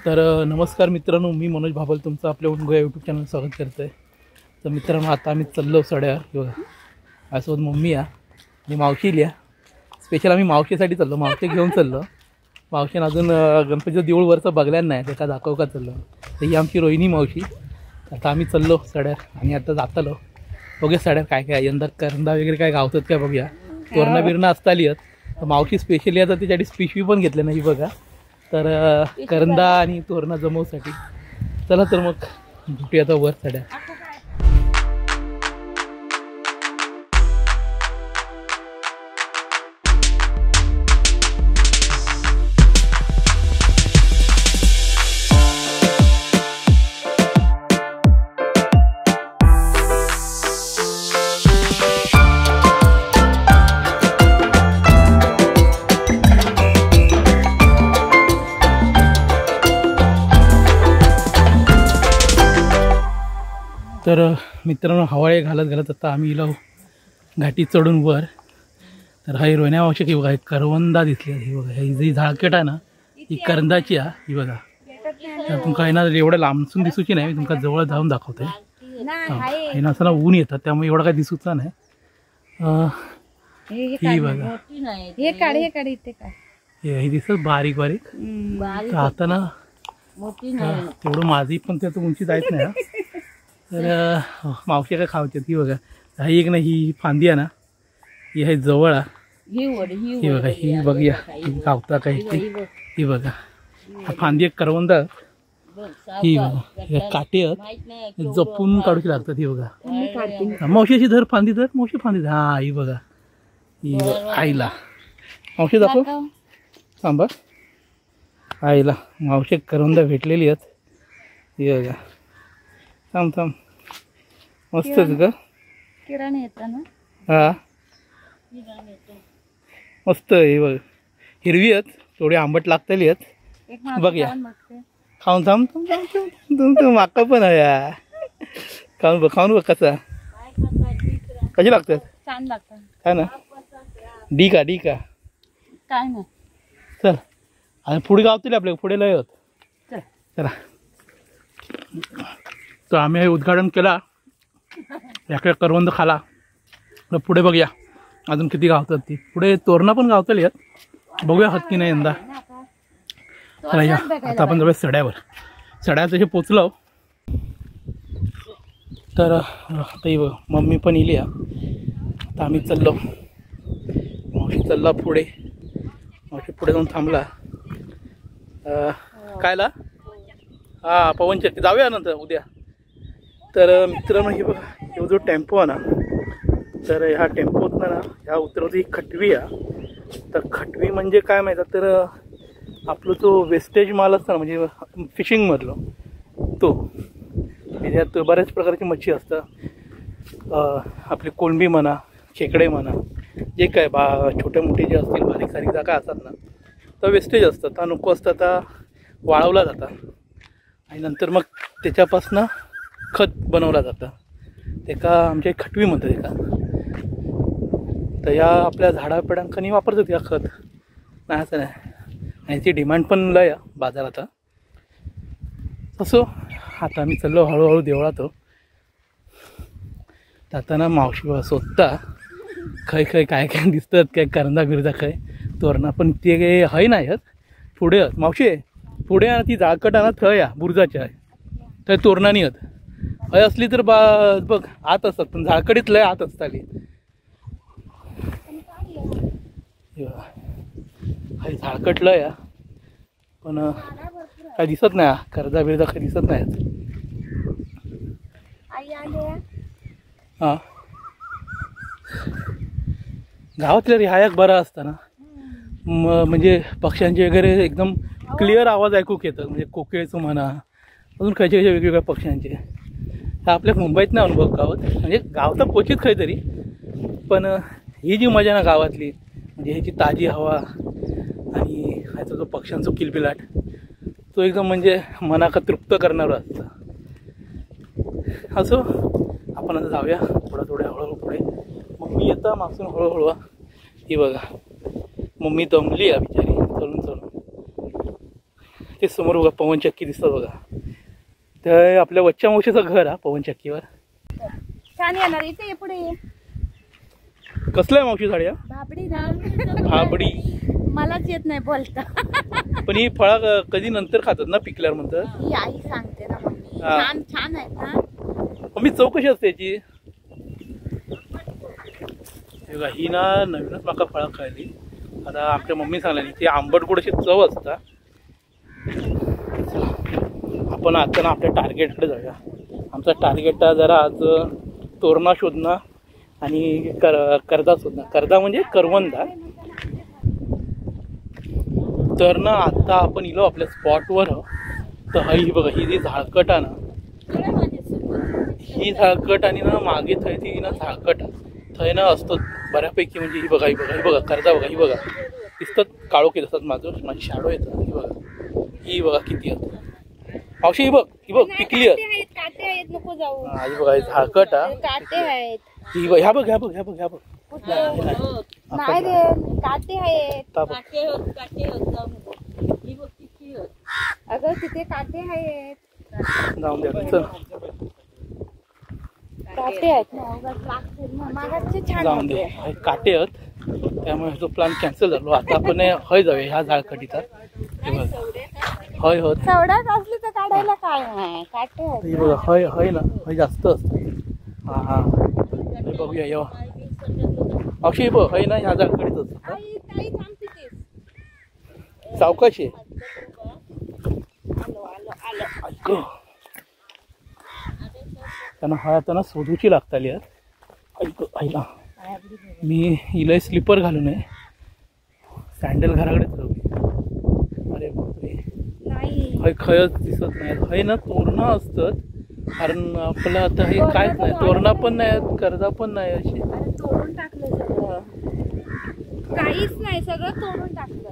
तर नमस्कार मित्रांनो, मी मनोज भाबल तुमचं आपल्या उनगोया यूट्यूब चॅनल स्वागत करतो आहे. तर मित्रांनो, आता आम्ही चाललो सड्यावर. बघा माझ्यासोबत मम्मी आहे आणि मावशी लिहा. स्पेशल आम्ही मावशीसाठी चाललो, मावशी घेऊन चाललो. मावशीनं अजून गणपतीचं देऊळ वरचं बघल्यानं नाही, त्याचा दाखव का चाललो. तर ही आमची रोहिणी मावशी. आता आम्ही चाललो सड्यावर आणि आता जातालो बघूया सड्यावर काय काय यंदा करंदा वगैरे काय गावतात काय बघूया. तोरणा बिरणं असताली आहेत. तर मावशी स्पेशली आता त्याच्यासाठी पिशवी पण घेतली नाही बघा. तर करंदा आणि तोरणा जमवसाठी चला तर मग भेटूया आता वर सड्या. तर मित्रांनो, हवाळे घालत घालत आता आम्ही इलो घाटी चढून वर. तर हा रोहिण्या आवश्यक ही बघा, एक करवंदा दिसली. ही बघा, ही जी झाळकेट आहे ना, ही करंदाची आहे. ही बघा, तर तुमका ना एवढं लांबसून दिसूची नाही, मी तुमका जवळ जाऊन दाखवते. हे ना असं ऊन येतात त्यामुळे एवढं काही दिसूचा नाही. ही बघा, ही दिसत बारीक बारीक. आता ना तेवढं माझी पण त्याचं उंची जायच नाही. तर मावशी काय खावच्यात. ही बघा, ही एक ना ही फांदी आहे ना, ही आहे जवळ. ही बघा, ही बघूया ही गावता काय. ही बघा, हा फांदी एक करवंदा. ही बघा, काटे आहेत, जपून काढूची लागतात. ही बघा, मावशीची धर फांदी, धर मावशी फांदी धर. हा ही बघा, ही आईला मावशी दाखव सांबा. आईला मावशी करवंदा भेटलेली आहेत. ही बघा, थांब थांब, मस्तच ग. किराणा येतात ना. हा मस्त आहे बघ, हिरवी आहेत, थोडी आंबट लागतली आहेत. बघूया खाऊन. थांब तुमचं माका पण आहे. खाऊन बघ कसा, कशी लागतात. छान लागतात. काय ना डी का काय ना. चल आणि पुढे गावतील आपल्या पुढे लय होत. चला, तर आम्ही उद्घाटन केला, याकडे करवंद खाला. तर पुढे बघूया अजून किती गावतात. ती पुढे तोरणा पण गावतली आहेत, बघूया हात की नाही यंदा. चला या, आता आपण जवळ सड्यावर तसे पोचलो. तर आता बघ मम्मी पण इली. आता आम्ही चाललो, मावशी चालला पुढे. मावशी पुढे जाऊन थांबला. कायला हा पवनचक्की जाऊया नंतर उद्या. तर मित्रांनो, ही बघा, हे जो टेम्पो आहे ना, तर ह्या टेम्पोत ना ह्या उतरवती खटवी आहे. तर खटवी म्हणजे काय माहिती, तर आपलं जो वेस्टेज माल असतं ना, म्हणजे फिशिंगमधलं तो. त्याच्यात बऱ्याच प्रकारची मच्छी असतात. आपली कोळंबी म्हणा, खेकडे म्हणा, जे काय छोटे मोठे जे असतील बारीक सारीक जागा असतात ना, तर वेस्टेज असतात. त्या नको असतात त्या वाळवला जातात आणि नंतर मग त्याच्यापासून खत बनवलं जातं. ते का आमच्या खटवी म्हणतात ते का. तर या आपल्या झाडापेडांखानी वापरतात या खत, नाही असं नाही. आणि ती डिमांड पण लय बाजारात. तसं आता आम्ही चाललो हळूहळू देवळात. जाताना मावशी स्वतः काय काय दिसतात, काय करंदा बिरदा काय तोरणा पण ते काही आहे नाही आहेत. पुढे आहेत मावशी, पुढे ती जाळकट ना थय या बुरजाची आहे, थंय तोरणानी आहेत. हय असली तर बघ आत असतात, पण झाळकडीत लय आत असताली. हय झाळकटलं या, पण काय दिसत नाही. करदा बिरदा काही दिसत नाही. हां, गावातल्या रिहायक बरा असता ना, म्हणजे पक्ष्यांचे वगैरे एकदम क्लिअर आवाज ऐकूक येतं. म्हणजे कोकिळेचं म्हणा, अजून खायचे वेगवेगळ्या पक्ष्यांचे. हा आपल्या मुंबईत नाही अनुभव गावात, म्हणजे गाव तर क्वचित तरी, पण ही जी मजा ना गावातली, म्हणजे ह्याची ताजी हवा आणि ह्याचा जो पक्ष्यांचा किलबिलाट, तो एकदम म्हणजे मनाका तृप्त करणारा असतं. असो, आपण आता जाऊया थोडं हळूहळू पुढे. मम्मी येता मागसून हळूहळू. ही बघा, मम्मी दमली आहे बिचारी चलून. हे समोर बघा पवनचक्की दिसतात बघा. तर आपल्या वच्च्या मावशीचं घर हा पवनचक्कीवर. छान येणार इथे पुढे. कसलं आहे मावशी झाड? भाबडी. भाबडी मलाच येत नाही बोलता. पण ही फळं कधी नंतर खातात ना पिकल्यावर म्हणतात. ही आई सांगते ना मम्मी. छान छान आहे ना मम्मी. चव कशी असते याची? ही ना नवीनच माका फळं खायली. आता आमच्या मम्मी सांगली ती आंबट गोड अशी चव असता. आपण आता ना आपल्या टार्गेटकडे जाऊया. आमचा टार्गेट जरा आज तोरणा शोधणं आणि कर्दा शोधणं. कर्दा म्हणजे करवंदा. तर ना आता आपण इलो आपल्या स्पॉटवर. तर ही बघा ही जी झाळकट आहे ना, ही झाळकट आणि ना मागे थंय ती ना झाळकट थंय ना असतं बऱ्यापैकी. म्हणजे ही बघा, ही बघा, ही बघा कर्दा बघा, ही बघा दिसतात काळोखी दिसतात. माझी शॅडो येतात. ही बघा, ही बघा किती आहेत मावशी. ही बघ, ही बघ पिकली आहेत. काटे आहेत नको जाऊ. ही बघा झाळकट हा. काटे आहेत. ही बघ, ह्या बघ, ह्या बघ, ह्या बघ, ह्या बघ. नाही रे काटे आहेत. अगं तिथे काटे आहेत. जाऊन द्या चल. काटे आहेत ना मागाचे छान जाऊन दे. काटे आहेत त्यामुळे जो प्लॅन कॅन्सल झालो. आता आपण हय जाऊया ह्या झाळकटीचा. हय होत सवडाच असली तर काढायला काय नाही. काटे आहेत बघा. हय हय ना हय जास्त असतं. हा हा बघूया येवा मावशी. बघ हय ना ह्या झाळकडीच असतं. सावकाशी त्यांना हय आता ना शोधूची लागताली यार. ऐक आईला मी इलय स्लीपर घालून आहे. सँडल घराकडेच राहू. अरे बापरे हय खयच दिसत नाही. हय ना तोरणा असतात. कारण आपलं आता हे कायच नाही. तोरणा पण नाही, कर्दा पण नाही. अशी तोडून टाकलं सगळं. काहीच नाही सगळं तोडून टाकलं.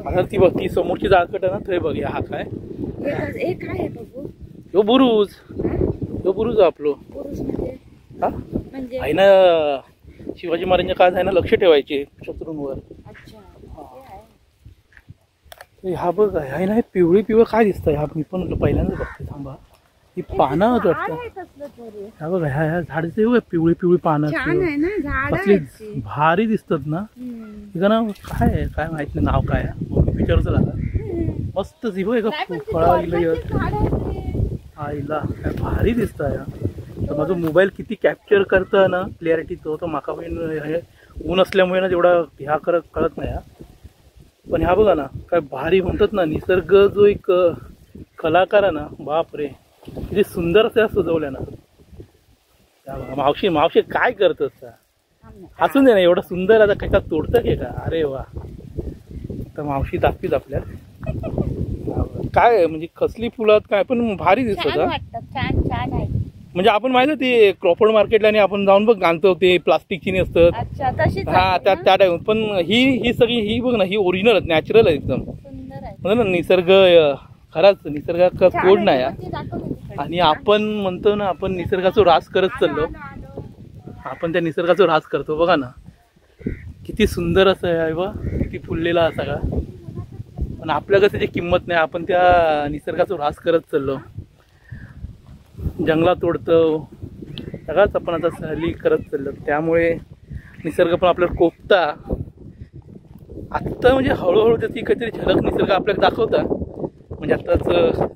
आता ती बघ ती समोरची झाळकट आहे ना थंय बघ. हा काय काय बघू. यो बुरुज. यो बुरुज आपलो. पुरुष म्हणजे हा म्हणजे आहे ना शिवाजी महाराजांच्या काळात आहे ना लक्ष ठेवायचे शत्रूंवर. अच्छा हा बघ आहे ना हे पिवळी पिवळं काय दिसतंय. हा मी पण पहिल्यांदा बघते. थांबा ही पानं वाटतं. हा बघ ह्या झाडाचे पिवळी पिवळी पानं कसली भारी दिसतात ना. ठीक ना. काय आहे काय माहित नाही नाव काय. मग विचारचं आता मस्त जीव आहे का फळा आईला काय भारी दिसत आहे. तर माझा मोबाईल किती कॅप्चर करतं ना क्लिअरिटी तो माका हे ऊन असल्यामुळे ना तेवढा ह्या कळत नाही. पण ह्या बघा ना काय भारी म्हणतात ना. निसर्ग जो एक कलाकार आहे ना बाप रे किती सुंदर त्या सजवल्या ना. मावशी मावशी काय करतस हसून दे ना. एवढं सुंदर आता कशा तोडतं की का. अरे वा. तर मावशी दाखवीत आपल्या काय म्हणजे कसली फुलात काय पण भारी दिसत. म्हणजे आपण माहिती ते क्रॉफर्ड मार्केटला आणि आपण जाऊन बघ आणतो ते प्लास्टिकची असतात. हा त्या टाईप. पण ही सगळी ही बघ ना ही ओरिजिनल नॅचरल आहे एकदम. म्हणजे ना निसर्ग खराच निसर्गाचा तोड नाही. आणि आपण म्हणतो ना आपण निसर्गाचा ऱ्हास करत चाललो. आपण त्या निसर्गाचा ऱ्हास करतो. बघा ना किती सुंदर असं आहे बघ. किती फुललेला सगळा. पण आपल्या कसं त्याची किंमत नाही. आपण त्या निसर्गाचा ऱ्हास करत चाललो. जंगला तोडतो सगळंच आपण आता सहली करत चाललो. त्यामुळे निसर्ग पण आपल्याला कोपता. आत्ता म्हणजे हळूहळू त्याची काहीतरी झलक निसर्ग आपल्याला दाखवता. म्हणजे आत्ताच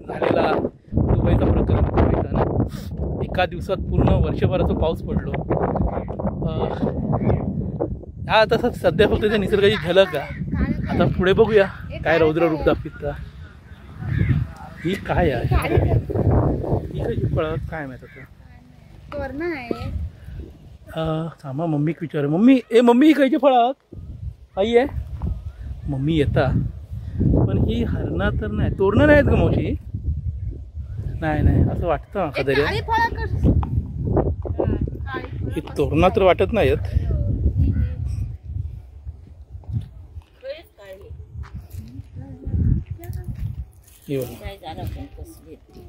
झालेला दुबईचा प्रकरण माहिती ना. एका दिवसात पूर्ण वर्षभराचा पाऊस पडलो. हा आता सध्या फक्त त्या निसर्गाची झलक आहे. आता पुढे बघूया काय रौद्र रूप दाखवित. ही काय आहे ही कशी फळं काय माहित आता. थांबा मम्मीक विचार. मम्मी मम्मी ही खायची फळं आई आहे. मम्मी येता पण ही हरणा तर नाही. तोरणं नाहीत का मावशी. नाही नाही असं वाटतं का तरी. ही तोरणा तर वाटत नाहीत.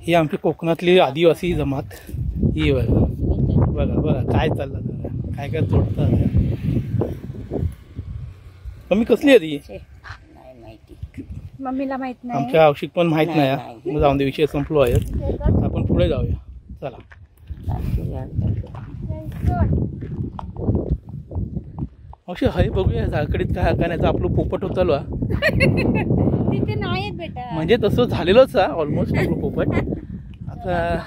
ही आमची कोकणातली आदिवासी जमात. ही बघा बघा बघा काय चाललं काय काय तोडतात. मम्मी कसली आहे ती. माहिती. मम्मीला माहित नाही. आमच्या औषिक पण माहित नाही नाही. मग जाऊन दे, विषय संपलो आहे. आपण पुढे जाऊया चला. औषध हय बघूया झाकडीत काय हाकाण्याचं आपलं पोपट होत चालू तिथे नाही बेटा. म्हणजे तसं झालेलंच आहे ऑलमोस्ट आपलं पोपट. आता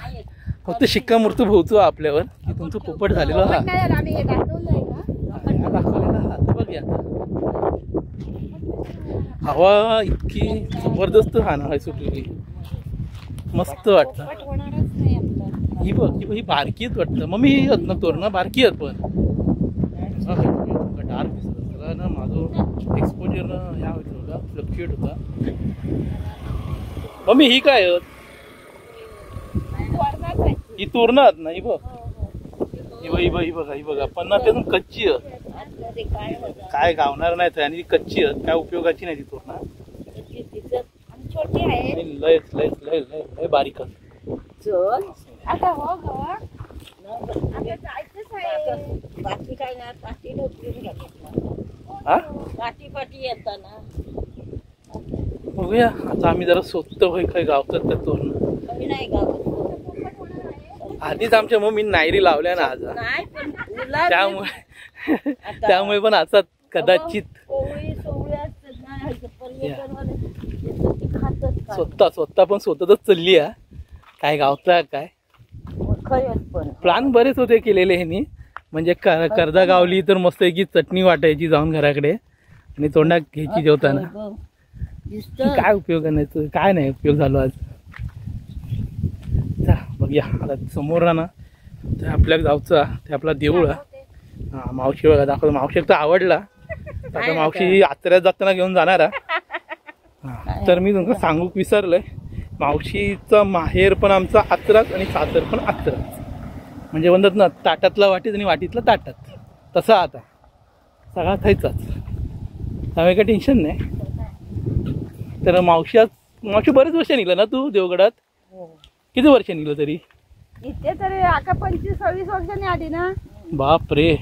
फक्त शिक्कामोर्तब होतो आपल्यावर की तुमचं पोपट झालेलं हा. आम्ही हे दाखवलंय ना. दाखवलेला हा. तर बघूया हवा इतकी जबरदस्त हा सुटलेली, मस्त वाटतं. पोपट होणारच नाही आपलं. ही बघ ही बारकी आहेत वाटतं. मम्मी ही आहेत ना तोरणं बारकी आहेत पण डार्क दिसत त्याला ना. माझं एक्सपोजर ना ह्या होता फ्लक्च्युएट होता. मम्मी ही काय आहेत? वरणाच आहे. ही तोरणं आहेत ना. ही बघ ही बघा पण ना त्यातून कच्ची आहेत. काय गावणार नाही आणि ती कच्ची आहेत, काय उपयोगाची नाही ती तोरणं. छोटी आहे. लय लय लय लय लय बारीक आहेत. चल आता हो गं, आता जायचंच आहे. बाकी काय नाही. पाठी ढोकळून घातलं. हा पाठी येताना बघूया आता. आम्ही जरा स्वतः होय काय गावतात त्या तोरणं. कमी नाही गावात. आधीच आमच्या मम्मीने नायरी लावल्या ना आज, नाही पण उलट त्यामुळे पण असतात कदाचित. कोवळी सोवळी असतात ना, ह्याचं पर्यटनवाले ते खातात काय. स्वतः पण स्वतःच चालली आहे. काय गावता काय खरंच पण प्लॅन बरेच होते केलेले ह्यांनी. म्हणजे कर्जा गावली तर मस्त की चटणी वाटायची जाऊन घराकडे आणि तोंडात घ्यायची जेवताना. काय उपयोग नाही, काय नाही उपयोग झालो आज. बघूया आता समोर ना ते आपल्या गावचा ते आपला देऊळ. हा मावशी बघा दाखवतो. मावशी तर आवडला. आता मावशी आचऱ्यात जाताना घेऊन जाणार. हा तर मी तुमचं सांगूक विसरलंय, मावशीचा माहेर पण आमचा आचराच आणि सासर पण आचराच. म्हणजे म्हणतात ना ताटातला वाटीत आणि वाटीतला ताटात, तसा आता सगळा थायचाच. त्यामुळे काही टेन्शन नाही. तर मावशी बरेच वर्ष निघलं ना तू देवगडात? किती वर्ष निघलं तरी? इथे तरी आता 25-26 वर्षांनी आली ना. बाप रे.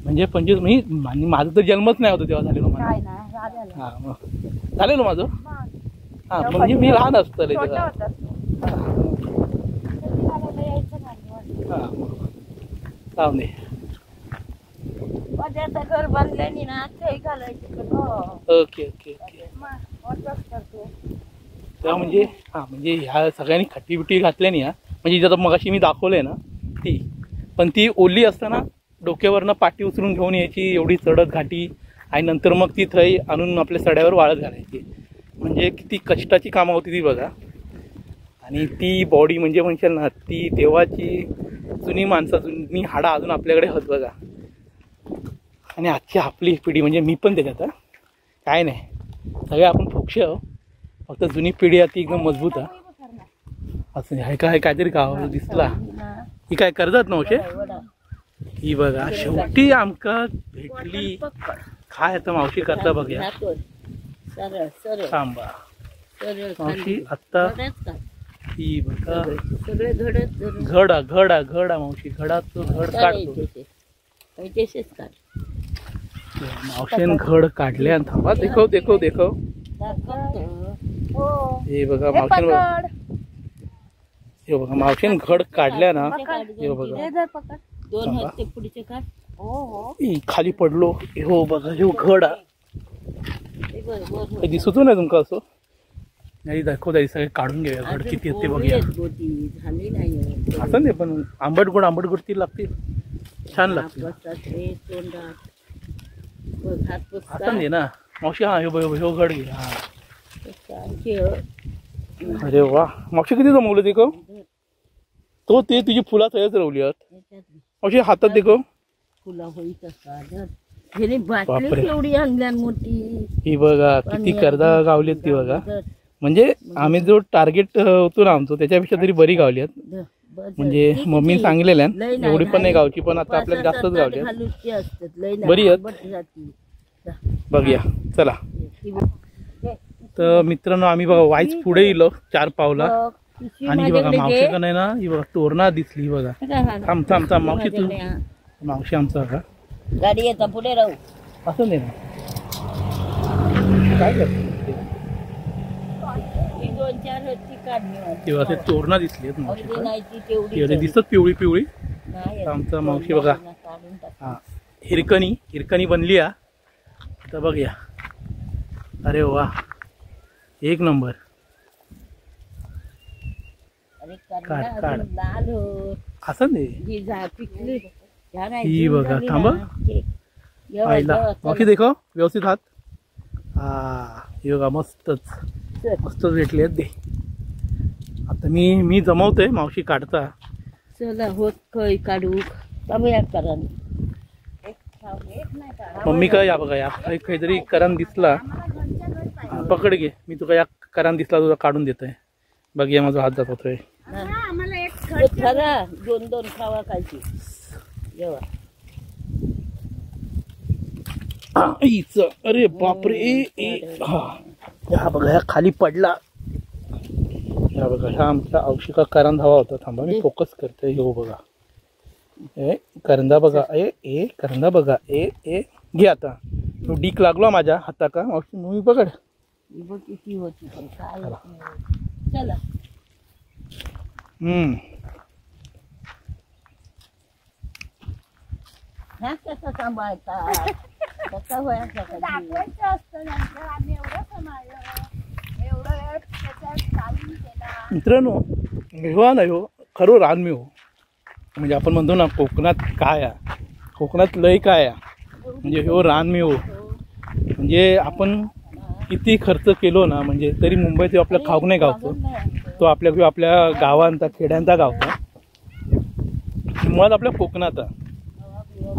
म्हणजे 25 माझा तर जन्मच नाही होता तेव्हा झालेलो माझा. काय नाही हा मग झालेलो माझं. हा म्हणजे मी लहान असतो तेव्हा. जाऊन दे. घर बांधल्याने ना ते घालायचं. Okay okay okay. तेव्हा म्हणजे हा म्हणजे ह्या सगळ्यांनी खट्टी बिट्टी घातल्यानी हा म्हणजे जर मगाशी मी दाखवलंय ना ती, पण ती ओली असताना डोक्यावरनं पाटी उचलून घेऊन यायची एवढी चढत घाटी आणि नंतर मग ती थै आणून आपल्या सड्यावर वाळत घालायची. म्हणजे किती कष्टाची कामं होती ती बघा. आणि ती बॉडी म्हणजे म्हणशाल ना ती तेव्हाची जुनी माणसं जुनी हाडं अजून आपल्याकडे होत बघा. आणि आजची आपली पिढी म्हणजे मी पण त्याच्यात काय नाही सगळे आपण फोक्षे आहो. फक्त जुनी पिढी आहे ती एकदम मजबूत आहे. असं आहे काय काहीतरी गाव दिसला ही काय करतात नव्हते. ही बघा शेवटी आमका भेटली. काय आता मावशी करता बघा. थांबा मावशी आत्ता ही बघा घडा मावशी घडाचं घड काढतो. मावशीने घड काढले आणि थांबा देखो हे बघा मावशीने घड काढल्या ना. हे बघा खाली पडलो. हो बघा हे घड दिसतो ना तुमका असं नाही दाखवता. सगळे काढून घेऊया घड किती येते बघूया. असं नाही पण आंबट गोड ती लागतील छान लागतील. असं नाही ना मावशी. हा ह्यो घड घे. हा अरे वा मावशी किती जमवलं ते को तो ते तुझी फुला तयारच रवली आहेत मावशी हातात देखो. एवढी आणल्या मोठी ही बघा किती कर्जा गावली ती बघा. म्हणजे आम्ही जो टार्गेट होतो ना आमचं त्याच्यापेक्षा तरी बरी गावली आहेत. म्हणजे मम्मी सांगलेल्या एवढी पण नाही गावची पण आता आपल्याला जास्तच गावली बरी आहेत. बघूया चला. तर मित्रांनो आम्ही बघा वाईच पुढे गेलो 4 पावला आणि बघा मावशी का नाही ना ही बघा तोरणा दिसली बघा. थांब मावशी तू मावशी आमचा का गाडी येता पुढे राहू असं नाही ना काय करते ही 2-4 होती काढणी होती. तेव्हा ते तोरणा दिसली आहेत अर्धी मावशी नाही ती तेवढी एवढे दिसतात पिवळी पिवळी. नाही आमचा मावशी बघा काढून टाक. हा हिरकणी बनली आता बघूया. अरे वा एक नंबर. अरे काढ, करण्या काढ. अजून लाल हो. असं नाही ही पिकली ह्या नाही ही जून बघा, झाली थांबा. ना, की एवढं आईला जवळ मावशी देखो व्यवस्थित हात. हा हे बघा मस्तच चल. मस्तच भेटले आहेत ते. आता मी जमवतोय मावशी काढता. चला होत खय काढू बघूया करण. मम्मी का या बघा या काहीतरी करान दिसला. हा, पकड घे मी तुका या करान दिसला तुझा काढून देतोय. बघ या माझा हात जात होतोय. खरा 2-2 खावा खायची जेव्हा. अरे बापरे हा बघा ह्या खाली पडला. या बघा ह्या आमच्या औषधा करांद हवा होता. थांबा मी फोकस करतोय. हो बघा ए करंदा बघा ए करंदा बघा ए घे आता. तो डीक लागलो माझ्या हाता का औषध मी पकड. बघ किती होती पण काय होती. चला ह्या कसा सांभाळता कसा व्हायचा दाखवायचं असतं नंतर आम्ही एवढं कमावलं एवढं वेळ त्याच्यात चालून केला. मित्रांनो मेवा नाही हो खरं रानमेव. म्हणजे आपण म्हणतो ना कोकणात काय आहे कोकणात लय काय आहे म्हणजे हो रानमेव. म्हणजे आपण किती खर्च केलो ना म्हणजे तरी मुंबईत आपल्या खाऊक नाही गावतो. तो आपल्या गावांचा खेड्यांचा गावतो. मुळात आपल्या कोकणात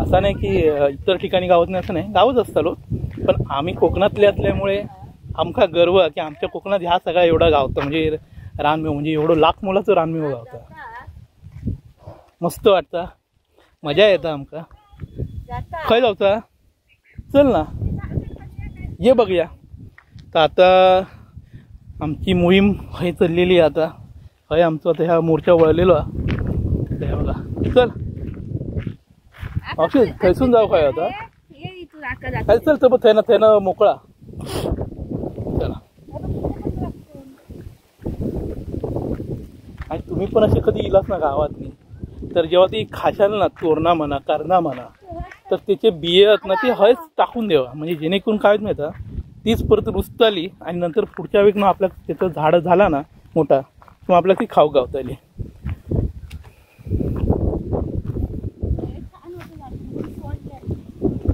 असं नाही की इतर ठिकाणी गावात नाही असं नाही गावच असतालो. पण आम्ही कोकणातले असल्यामुळे आमका गर्व की आमच्या कोकणात ह्या सगळा एवढा गावतं म्हणजे रानमेव म्हणजे एवढं लाख मोलाचं रानमेव गावतं. मस्त वाटतं मजा येतं आमका. खय जाऊचा चल ना ये बघूया. तर आता आमची मोहीम हय चाललेली आहे. आता हय आमचं आता ह्या मोर्चा वळलेलो आहे बघा. चल अक्षय थैसून जाऊ काय आता काय चल तर थैना मोकळा. चला आणि तुम्ही पण असे कधी इलाच ना गावात तर जेव्हा ती खाशाल ना तोरणा म्हणा करना म्हणा तर त्याचे बिये आहेत ना ते हयच टाकून द्यावा. म्हणजे जेणेकरून काय माहिती तीच परत रुजताली आणि नंतर पुढच्या वेळेस आपल्या त्याचं झाड झाला ना मोठा मग आपल्याला ती खाऊ गावताली.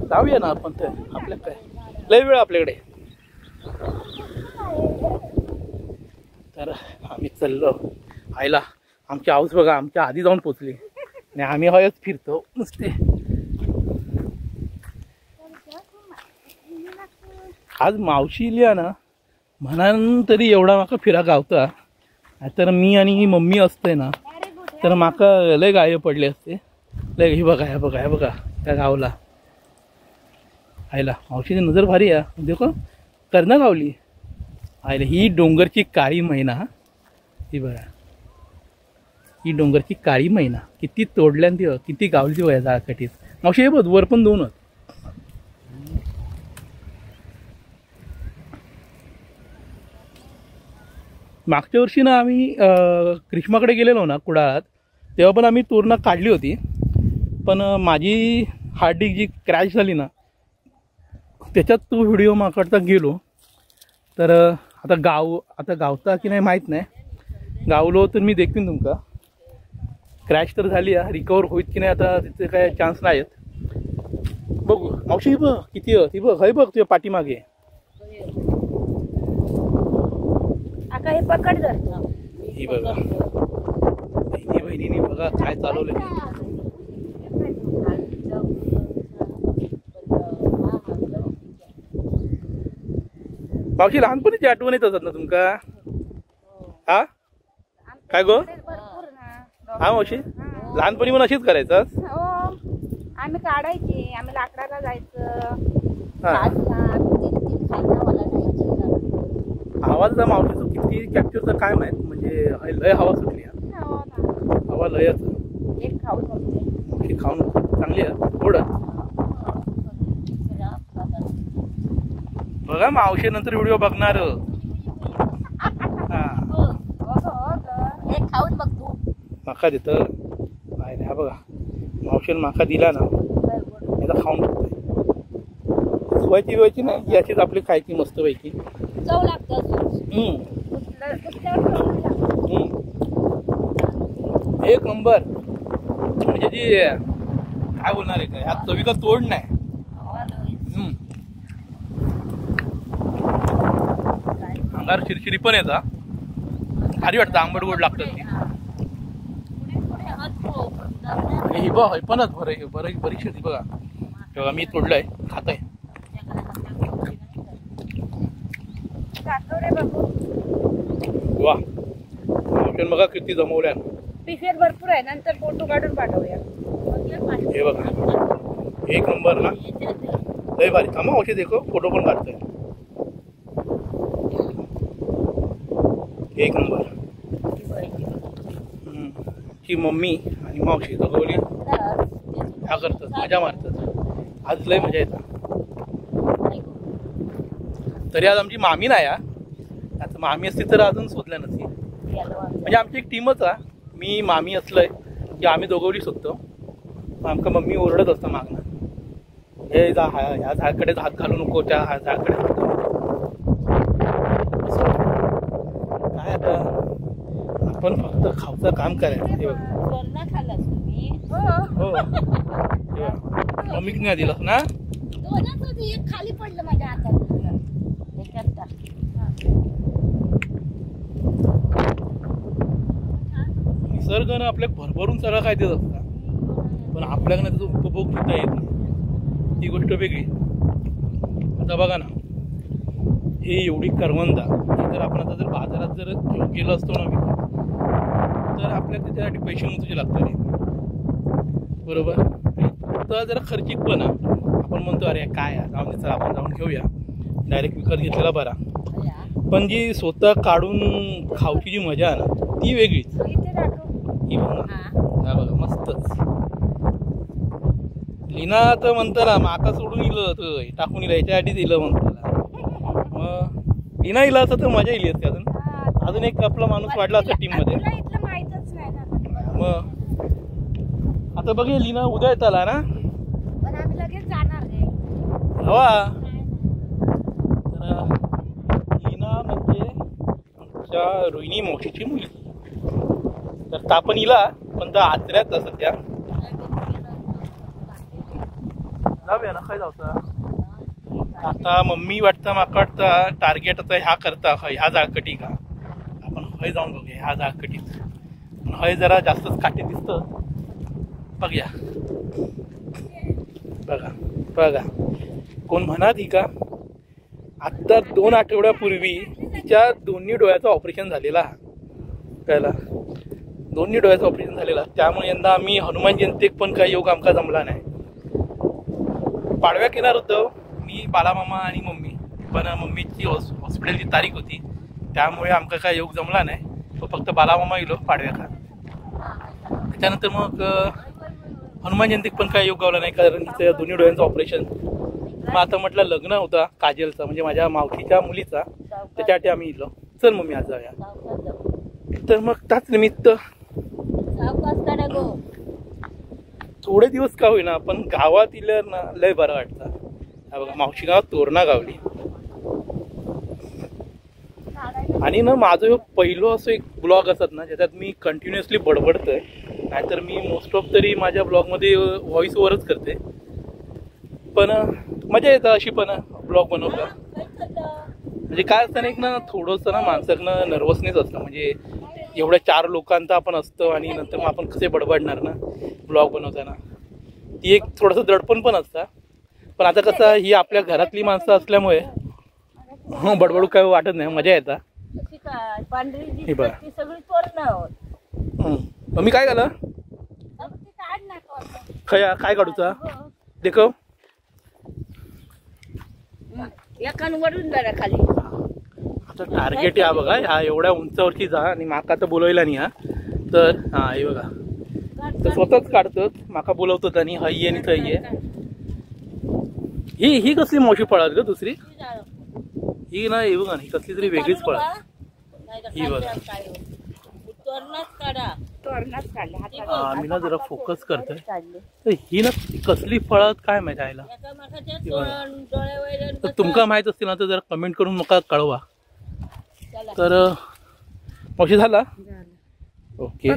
जाऊया ना आपण ते आपल्या काय लय वेळ आपल्याकडे. तर आम्ही चाललो आईला. आमची हाऊस बघा आमच्या आधी जाऊन पोचली आणि आम्ही हयच फिरतो नुसते. आज मावशी लिहा ना म्हणान तरी एवढा माका फिरा गावता. तर मी आणि मम्मी असते ना तर माका लय गाय पडले असते लय. ही बघा ह्या बघा त्या गावला आईला मावशीची नजर भारी आहे. देखो करणं गावली आईला. ही डोंगरची काळी मैना. ही बघा ही डोंगरची काळी मैना किती तोडल्यान ती किती गावली ती वया जाळकटीत. मावशी हे बघ वर पण दोन आहेत. मागच्या वर्षी ना आम्ही ग्रीष्माकडे गेलेलो ना कुडाळात तेव्हा पण आम्ही तोरणा काढली होती. पण माझी हार्ड डिस्क जी क्रॅश झाली ना त्याच्यात तो व्हिडिओ माकडता गेलो. तर आता गावता की नाही माहीत नाही. गावलो तर मी देखीन तुमका. क्रॅश तर झाली आहे रिकवर होईत की नाही आता तिथे काय चान्स नाही आहेत. बघू मावशी बघ किती ती बघ हय बघ तुझ्या पाठीमागे. आता हे पकड धरतो. ही बघा बहिणीने बघा काय चालवलं. मावशी लहानपणीची आठवण येत असत ना तुमका. हा काय गो हा मावशी लहानपणी पण अशीच करायचं. आम्ही काढायची आम्ही लाकडाला जायचं. आवाजचा मावशीचा किती कॅप्चरचा काय माहित म्हणजे लय हवा सुटली. हवा लयच. एक खाऊ मावशी खाऊ नको चांगली आहे थोडं. बघा मावशी नंतर व्हिडिओ बघणार. हा हे खाऊन बघ तू. माका देतं काय नाही. हा बघा मावशीने माका दिला ना आता खाऊन बघतोय. धुवायची बिवायची नाही, याचीच आपली खायची मस्त पैकी. चव लागतं. एक नंबर. म्हणजे जी काय बोलणार आहे काय, ह्यात चवीचा तोड नाही. अंगार शिरशिरी पण येता, भारी वाटतं. आंबट गोड लागतं ती. ही बघ पणच बरीचशी ती बघा. तेव्हा मी तोडलंय खात आहे. वा बघा किती जमवल्या. पिशव्यात भरपूर आहे, नंतर फोटो काढून पाठवूया. हे बघा एक नंबर ना, लय भारी. थांबा औषध देखो फोटो पण काढतोय. एक नंबर. ही मम्मी आणि मावशी दोघी ह्या करतात, मजा मारतात. आज लय मजा येतात. तरी आज आमची मामी नाही. आता मामी असती तर अजून शोधल्या नसती. म्हणजे आमची एक टीमच आहे. मी मामी असलंय की आम्ही दोघवली शोधतो. आमका मम्मी ओरडत असतं मागणं, हे जा ह्या झाडकडेच हात घालू नको, त्या झाडकडे हात घालू नको. काय आता आपण फक्त खाऊचं काम करायचं. हो मम्मीक नाही दिलंस ना. खाली पडलं माझ्या हातात. निसर्गानं आपल्या भरभरून सगळं काय देत असता, पण आपल्याकडनं त्याचा उपभोग घेता येत नाही. ती गोष्ट वेगळी. आता बघा ना, हे एवढी करवंदा जर आपण आता जर बाजारात जर गेलो असतो ना तर आपल्याला त्याच्यासाठी पैसे मोजायचे लागतात. बरोबर. तर जरा खर्चिक पण आपण म्हणतो अरे काय राहून आपण जाऊन घेऊया, डायरेक्ट विकत घेतलेला बरा. पण जी स्वतः काढून खाऊची जी मजा आहे ना ती वेगळीच. ही बघा मस्तच. लीना तर म्हणतं ना माका सोडून इलं तर टाकून इलं, याच्यासाठी दिलं म्हणताला. मग लीना इला असं तर मजा येईल असते. अजून एक आपला माणूस वाढला असता टीम मध्ये. मग आता बघ लीना उद्या येताला ना, हवा. तर लीना म्हणजे आमच्या रोहिणी मावशीची मुलगी. तर ता पण इला, पण त्या आचऱ्यात सध्या. जाऊया ना काय जाऊचा. आता मम्मी वाटतं माका वाटतं टार्गेट आता ह्या करता ह्या जाळकटी का आपण हय जाऊन बघूया. ह्या जाळकटीत हय जरा जास्तच काटे दिसतं. बघूया. बघा बघा कोण म्हणा ती का आत्ता 2 आठवड्यापूर्वी तिच्या दोन्ही डोळ्याचं ऑपरेशन झालेला. कळला, दोन्ही डोळ्याचं ऑपरेशन झालेला. त्यामुळे यंदा आम्ही हनुमान जयंतीक पण काही योग आमका जमला नाही. पाडव्या येणार होतो मी, बालामामा आणि मम्मी, पण मम्मीची हॉस्पिटलची तारीख होती त्यामुळे आमका काय योग जमला नाही. तो फक्त बालामामा इलो पाडव्या का. त्याच्यानंतर मग हनुमान जयंतीक पण काय योग गावला नाही कारण तिचं दोन्ही डोळ्यांचं ऑपरेशन. मग आता म्हटलं लग्न होता काजलचा म्हणजे माझ्या मावशीच्या मुलीचा, त्याच्यासाठी आम्ही इलो. चल मम्मी आज जाऊया. तर मग त्याच निमित्त थोडे दिवस का होईना पण गावात इलं ना लय बरं वाटतं. हा बघा मावशी गावात तोरणा गावली. आणि ना माझं पहिलं असं एक ब्लॉग असत ना ज्याच्यात मी कंटिन्युअसली बडबडतोय. नाहीतर मी मोस्ट ऑफ तरी माझ्या ब्लॉगमध्ये व्हॉइस ओव्हरच करते. पण मजा येतं अशी पण ब्लॉग बनवता. म्हणजे काय असतं ना एक ना थोडंसं ना माणसाकडनं नर्वसनेस असतं. म्हणजे एवढ्या 4 लोकांचा आपण असतो आणि नंतर मग आपण कसे बडबडणार ना ब्लॉग बनवताना. ती एक थोडंसं दडपण पण असतं. पण आता कसं ही आपल्या घरातली माणसं असल्यामुळे बडबडू काय वाटत नाही, मजा येतात. हे बघा मम्मी काय झालं काय काढूचा देखो खाली. आता टार्गेट या बघा ह्या एवढ्या उंचावरची जा आणि माका तर बोलवला नाही. तर हा हे बघा तर स्वतःच काढतात. माका बोलवतात आणि हय आणि थय आहे. ही कसली मावशी पळाल ग दुसरी. ही ना हे बघा ही कसली तरी वेगळीच फळ ही बघा. तोरणाच काढले हातात. मी ना जरा फोकस करतोय तर ही ना कसली फळं काय माहिती आयला. तर तुमका माहित असतील ना तर जरा कमेंट करून मला कळवा. तर मावशी झाला ओके.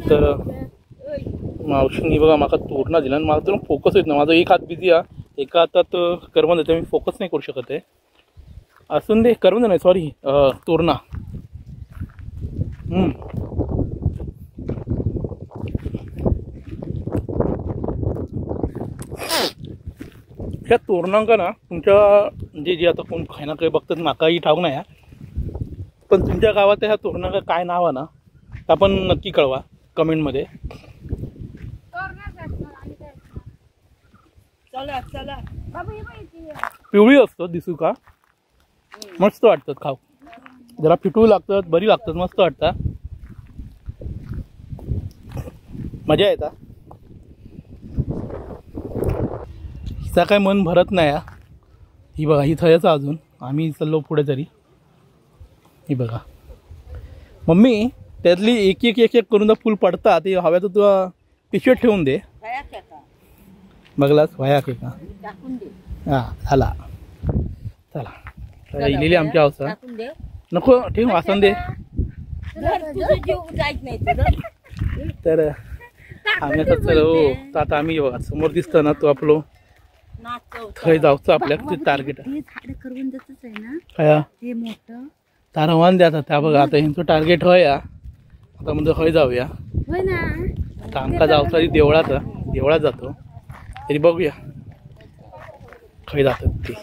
तर मावशींनी बघा माका तोरणा दिला आणि माझा फोकस होत ना. माझा एक हात बिझी आहे, एका हातात करवंद येते, मी फोकस नाही करू शकत आहे. असून दे, करवंद नाही सॉरी तोरणा. ह्या तोरणांका ना तुमच्या म्हणजे जे आता कोण खायना काही बघतात माकाही ठाऊक नाही, पण तुमच्या गावात ह्या तोरणांका काय नाव आहे ना आपण नक्की कळवा कमेंटमध्ये. पिवळी असतो दिसू का, मस्त वाटतात खाऊ, जरा फिटू लागतात, बरी लागतात, मस्त वाटतात, मजा येता. हिचा काय मन भरत नाही. ही बघा ही थयच अजून आम्ही चाललो पुढे तरी. ही बघा मम्मी त्यातली एक एक एक एक करून फुल पडतात ते हव्यात तुला पिशवीत ठेवून दे. बघलास वया के का हा झाला. चला इलेली आमच्या अवसा नको ठेव वासन दे. तर आम्ही आता चलो आता आम्ही बघा समोर दिसतं ना तो आपलो थंय जाऊचं आपल्या टार्गेट तार हवान द्या. त्या बघा आता ह्यांचं टार्गेट हय आता म्हणजे हय जाऊया. आता आमका जाऊचा देवळात जातो तरी बघूया खय जातात ते.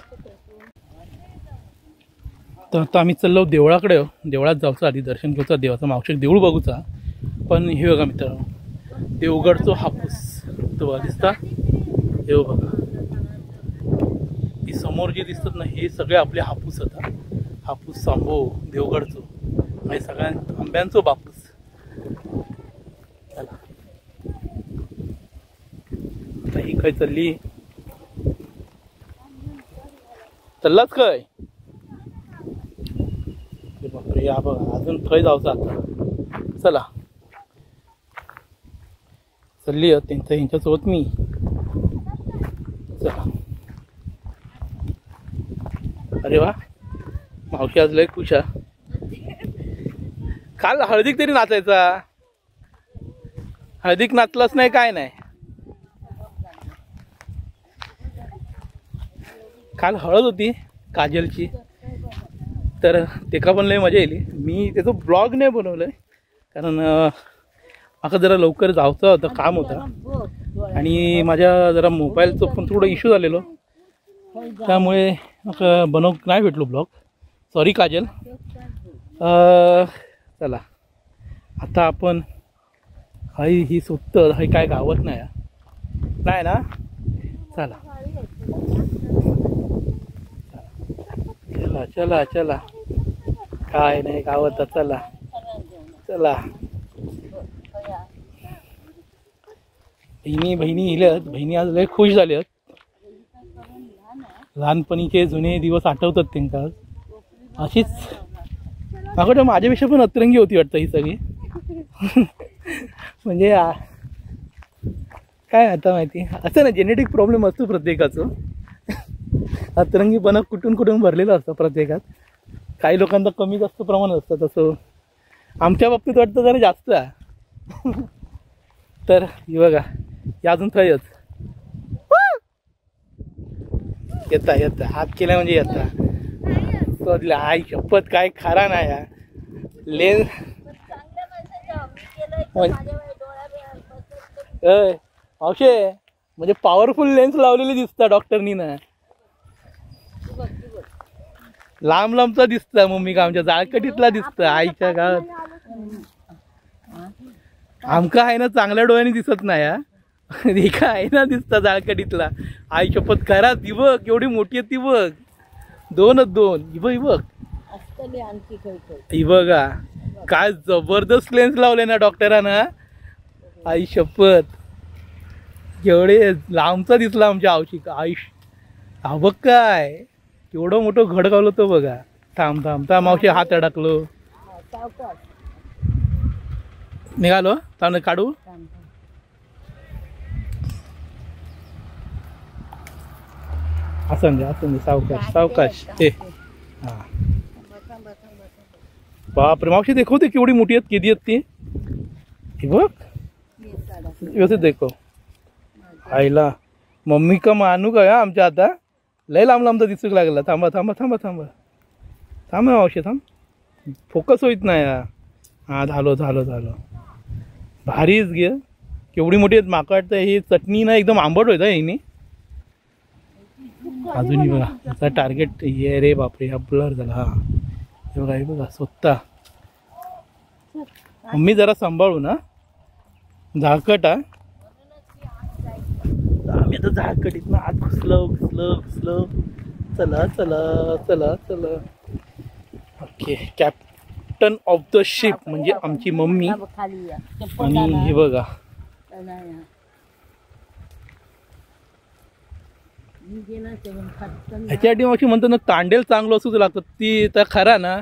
तर आता आम्ही चाललो देवळाकडे. देवळात जाऊचं आधी दर्शन घेऊचा देवाचा मावशी देऊळ बघूचा. पण हे बघा मित्रांनो देवगडचो हापूस तो बघा दिसता हे बघा. ही समोर जे दिसतात ना हे सगळे आपले हापूस होता. हापूस सांबो देवगडचो आणि सगळ्या आंब्यांचो बापूस. चला आता ही खय चालली चाललाच काय बापरे. या बघा अजून थंय जाऊचा आता. चला चालली त्यांचं ह्यांच्यासोबत मी. चला अरे वा मावशी आज लय खुश आहे. काल हळदीक तरी नाचायचा, हळदीक नाचलाच नाही काय नाही. काल हळद होती काजलची तर तेका पण लय मजा येईल. मी त्याचं ब्लॉग नाही बनवलंय कारण आता जरा लवकर जायचं होतं, काम होतं आणि माझ्या जरा मोबाईलचं पण थोडं इश्यू झालेलो त्यामुळे बनव नाही भेटलो ब्लॉग. सॉरी काजल. चला आता आपण हाई ही सुत्त हाई काय गावत नाही ना. चला चला चला चला काय नाही गावत. चला चला बहिणी इल्यात. बहिणी आज लय खुश झाल्यात. लहानपणीचे जुने दिवस आठवतात त्यांना. अशीच मागं माझ्यापेक्षा पण अतरंगी होती वाटतं ही सगळी. म्हणजे काय आता माहिती असं ना जेनेटिक प्रॉब्लेम असतो प्रत्येकाचं. अतरंगीपणा कुठून भरलेलं असतं प्रत्येकात. काही लोकांचं कमी जास्त प्रमाण असतं तसं आमच्या बाबतीत वाटतं जरा जास्त आहे. तर ही बघा या अजून थयच येता हात केला म्हणजे येता. तो आई शपथ काय खरा नाही लेन्स मावशे म्हणजे पॉवरफुल लेन्स लावलेली दिसता डॉक्टरनी ना. लांब लांबचा दिसता मम्मी का आमच्या जाळकटीतला दिसता. आईच्या गावात आमका आहे ना चांगल्या डोळ्याने दिसत नाही. एका आहे ना दिसता जाळकटीतला. आई शपथ खरा ती बघ एवढी मोठी आहे ती बघ. दोन ही बघ ही बघा काय जबरदस्त लेन्स लावले ना डॉक्टरांना. आई शपथ एवढे लांबचा दिसला आमच्या आवशी. आई हा बघ काय केवढं मोठं घड गावलं तो बघा. थांब थांब थांब मावशी हात अडकलो. सावकाश निघालो थांब काढू. थांब. असं दे सावकाश सावकाश. ते हा थांबा. बापरे मावशी देखवते केवढी मोठी आहेत किती आहेत ती. हे बघ व्यवस्थित देखो. आईला मम्मी का मानू का आमच्या आता लय लांब लांब तर दिसूक लागला. थांबा थांबा थांबा थांबा थांबा मावशी थांब. फोकस होईत नाही. हा झालो भारीच गे. केवढी मोठी आहेत माका वाटतं. ही चटणी ना एकदम आंबट होत हिने. अजूनही बघा याचा टार्गेट ये रे बापरे. हा ब्लर झाला. हा हे बघा स्वतः. मम्मी जरा सांभाळू ना. झाकट हा आम्ही आता झाकटीत ना आत घुसलो. चला. Okay captain of the ship म्हणजे आमची मम्मी. खाली या. आणि हे बघा ह्याच्यासाठी मावशी म्हणतो ना तांडेल चांगलं असूच लागतं. ती तर खरा ना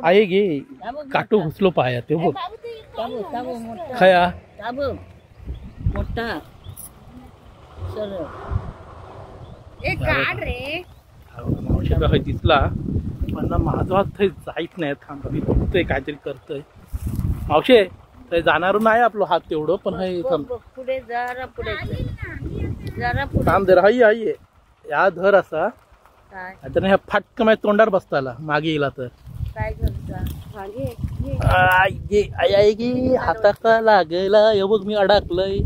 आहे गे. काटो घुसलो पाया ते बघ खया मोठा सरळ. काढ रे. मावशी बघा दिसला पण ना माझा हात थंय जायच नाही. थांब मी बघतोय काहीतरी करतोय. मावशे तर जाणार नाही आपलं हात तेवढं पण हे थांब. पुढे जरा पुढे थांब दे हाई या धर असा. काय आता ह्या फाटक माझ्या तोंडावर बसताला मागे येला तर. काय करता आई हाता लागला. हे बघ मी अडकलंय.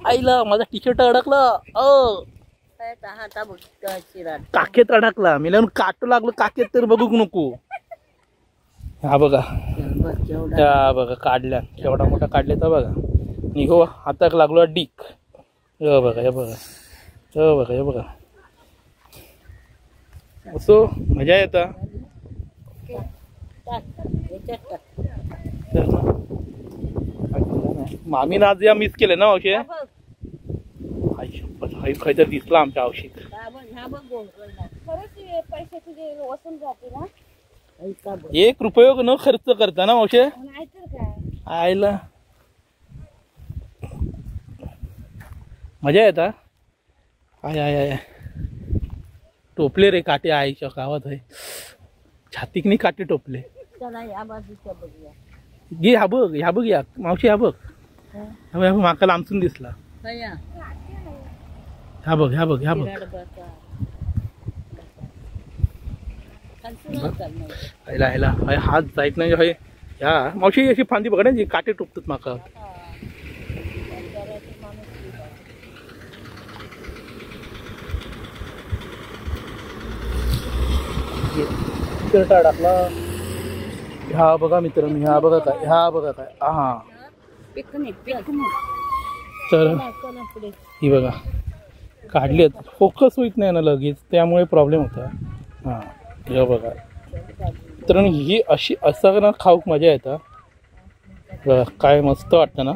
आईला माझा टी शर्ट अडकला. हाता बघ चिराट काखेत अडकला. मी काटू लागलो काखेत तर बघू नको. हा बघा काढल्या केवढा मोठा काढले तर बघा. निघो हाताक लागलो डीक. हे बघा असो मजा येता. मामीनं आज या मिस केले ना मावशी. आई शपथ हाई काहीतरी दिसला आमच्या औषध. खरंच पैसे तुझे वसूल जाते ना. 1 रुपये न खर्च करता ना मावशी. नाहीतर काय आईला मजा येता. आय टोपले रे काटे आईच्या गावात आहे. छातीकनी काटे टोपले. चला या बाजूच्या बघूया. घे ह्या बघ या मावशी. ह्या बघ माका लांबसून दिसला. ह्या बघ हात जायत नाही. ह्या मावशी अशी फांदी बघा काटे टोपतात माका. टाकला. ह्या बघा मित्रांनो. ह्या बघा काय हा तर ही बघा काढली. फोकस होत नाही ना लगेच त्यामुळे प्रॉब्लेम होता. हा हे बघा मित्रांनो ही अशी असं ना खाऊक मजा येता. बघा काय मस्त वाटतं ना.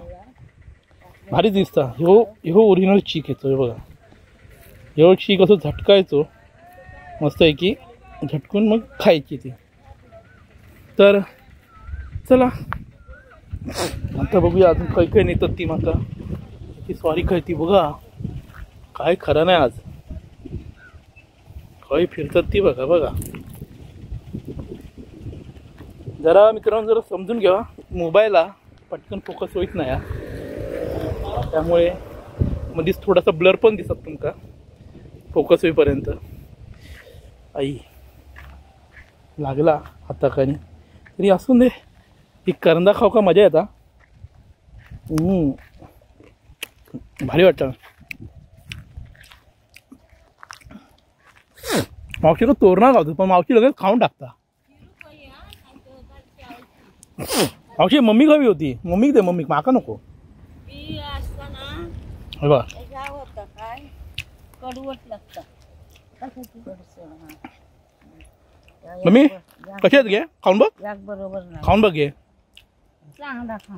भारी दिसता. ह्यो ओरिजिनल चीक येतो. हे बघा ह्यो चीक असं झटकायचो मस्त आहे की झटकून मग खायची ती. तर चला आता बघूया अजून काही नेतात ती माका. ती स्वारी खायती बघा काय खरं नाही आज. काही फिरतात ती बघा. जरा मित्रांनो जरा समजून घ्या. मोबाईलला पटकन फोकस होत नाही त्यामुळे मध्येच थोडासा ब्लर पण दिसत तुमका फोकस होईपर्यंत. आई लागला हाताखाली तरी असून दे. ही करंदा खाऊ का मजा येता. भारी वाटतं. मावशी तोरणा गावतो पण मावशी लगेच खाऊन टाकता. मावशी मम्मी हवी होती. मम्मी दे मम्मी माका नको. बघा काय कडवट लागतं. मम्मी कशी आहेत घे खाऊन बघ. बरोबर नाही खाऊन बघ घे. चांगला खा.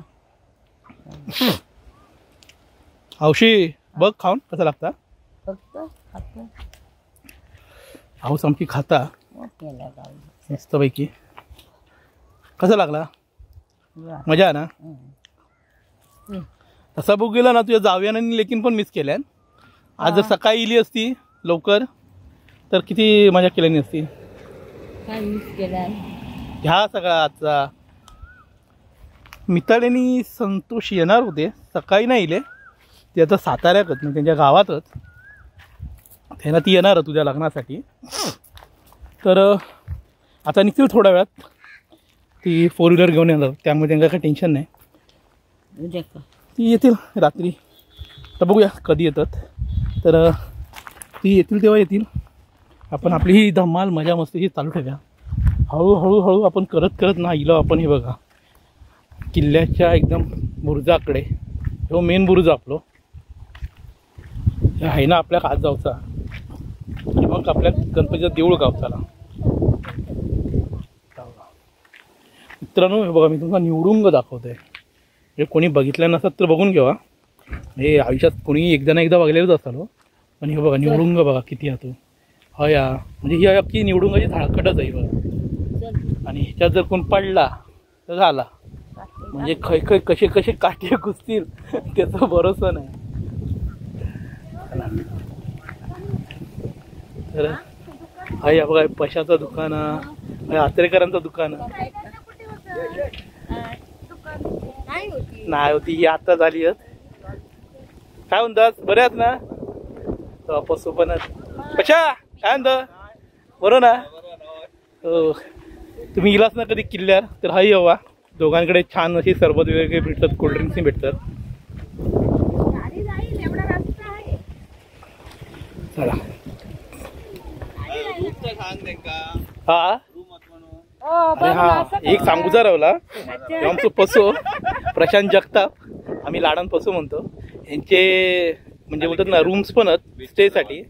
हौशी बघ खाऊन कसं लागतं. फक्त खातो. हाऊस आमची खाता मस्तपैकी. कसा लागला? मजा आहे ना? तसा बघ गेला ना तुझ्या जावयाने लेकीन पण मिस केल्यान. आज जर सकाळी इली असती लवकर तर किती मजा केली असती. काय मिस केला? ह्या सगळा आजचा मिताडेनी संतोष येणार होते, सकाळी नाही इले. ते आता साताऱ्यातच म्हणजे त्यांच्या गावातच त्यांना ती येणार तुझ्या लग्नासाठी. तर आता निघतील थोड्या वेळात. ती 4 व्हीलर घेऊन येणार, त्यामुळे त्यांना काही टेन्शन नाही. उद्या का? ती येतील रात्री. तर बघूया कधी येतात. तर ती येतील तेव्हा येतील. आपण आपली ही धमाल मजा मस्ती चालू ठेवूया. हळूहळू आपण करत करत ना इलो आपण. हे बघा किल्ल्याच्या एकदम बुरुजाकडे. हो मेन बुरुज आपलो आहे ना आपल्या कासगावचा. आणि मग आपल्या गणपतीचा देऊळ गावचाला. मित्रांनो हे बघा मी तुम्हाला निवडुंग दाखवतोय. हे कोणी बघितलं नसत तर बघून घेवा. हे आयुष्यात कोणी एकदा ना एकदा बघलेलंच असालो. पण हे बघा निवडुंग बघा किती आहे तो. हा या म्हणजे ही अख्खी निवडुंगाची झाळकटच आहे बघा. आणि ह्याच्यात जर कोण पडला तर झाला. म्हणजे खै खै कसे कसे काटे घुसतील त्याचा भरोसा नाही. तर हा या बघा पशाचं दुकान आहे, आत्रेकरांचं दुकान आहे. नाही होती ही आता झाली. काय म्हणतात बरे आहेत ना? पशु पण कशा काय म्हणतं बरं ना? हो तुम्ही गेलाच ना कधी किल्ल्यावर तर हाही हवा. दोघांकडे छान अशी सरबत वगैरे भेटतात, कोल्ड्रिंक्सही भेटतात. चला हा अरे हा एक सांगूचा रावला. आमचं पसो प्रशांत जगताप आम्ही लाडान पसो म्हणतो. यांचे म्हणजे बोलतात ना रूम्स पण आहेत स्टेसाठी.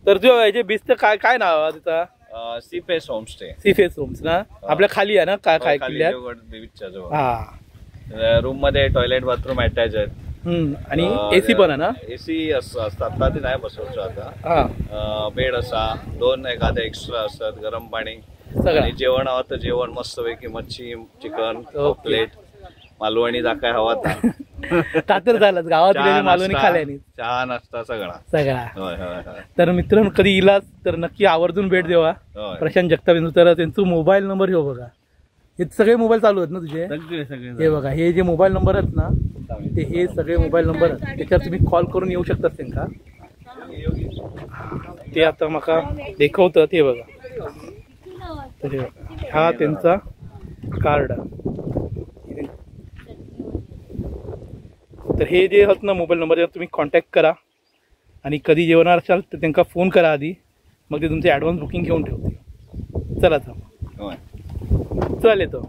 तर जो याचे बीचचं काय काय नाव आहे तिथं? Sea face homestay. सीफेस रूम्स ना आपल्या खाली आहे ना काय काय किल्ल्यात? हा रूम मध्ये टॉयलेट बाथरूम अटॅच आहेत. आणि एसी पण आहे ना? एसी असतात ना ते नाही बसवतो आता. बेड असा 2 एखाद्या एक्स्ट्रा असतात. गरम पाणी आणि जेवण हवं तर जेवण मस्त पैकी मच्छी चिकन प्लेट मालवणी जा काय हवा तातर झालं गावात मालवणी खाल्याने. चहा नाश्ता सगळा. तर मित्रांनो कधी इलाच तर नक्की आवर्जून भेट देवा प्रशांत जगताप. तर त्यांचा मोबाईल नंबर हे बघा. हे सगळे मोबाईल चालू आहेत ना तुझे? हे बघा हे जे मोबाईल नंबर आहेत ना ते हे सगळे मोबाईल नंबर आहेत. त्याच्यावर तुम्ही कॉल करून येऊ शकता त्यांना. ते आता मका दाखवतात हे बघा. तर हे बघा हा त्यांचा कार्ड. तर हे जे आहेत ना मोबाईल नंबर तुम्ही कॉन्टॅक्ट करा. आणि कधी जेवणार असाल तर त्यांना फोन करा आधी. मग ते तुमचे ॲडव्हान्स बुकिंग घेऊन ठेवते. चला चल येतो.